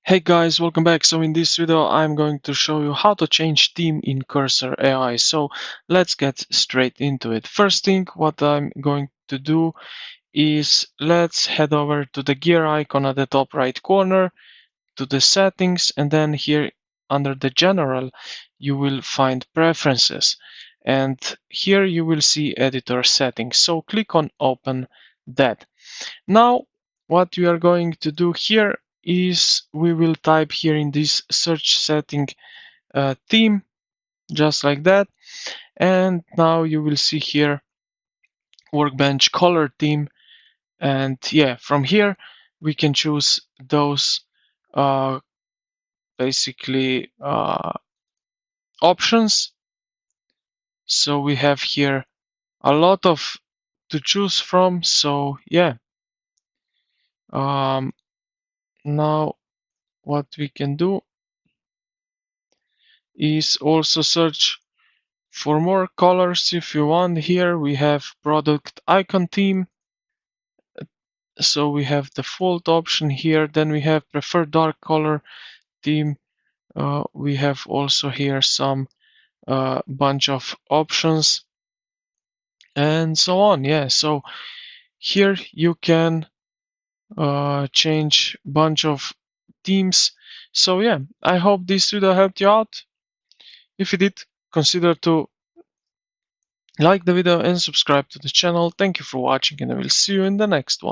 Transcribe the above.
Hey guys, welcome back. So in this video, I'm going to show you how to change theme in Cursor AI. So let's get straight into it. First thing, what I'm going to do is let's head over to the gear icon at the top right corner, to the settings, and then here under the general, you will find preferences. And here you will see editor settings. So click on open that. Now, what we are going to do here is we will type here in this search setting theme, just like that. And now you will see here Workbench color theme. And yeah, from here we can choose those uh, basically options. So we have here a lot of to choose from. So yeah, um, now what we can do is also search for more colors if you want. Here we have product icon theme. So we have default option here. Then we have preferred dark color theme. We have also here some bunch of options and so on. Yeah, so here you can change bunch of themes. So yeah, I hope this video helped you out. If it did, consider to like the video and subscribe to the channel. Thank you for watching, and I will see you in the next one.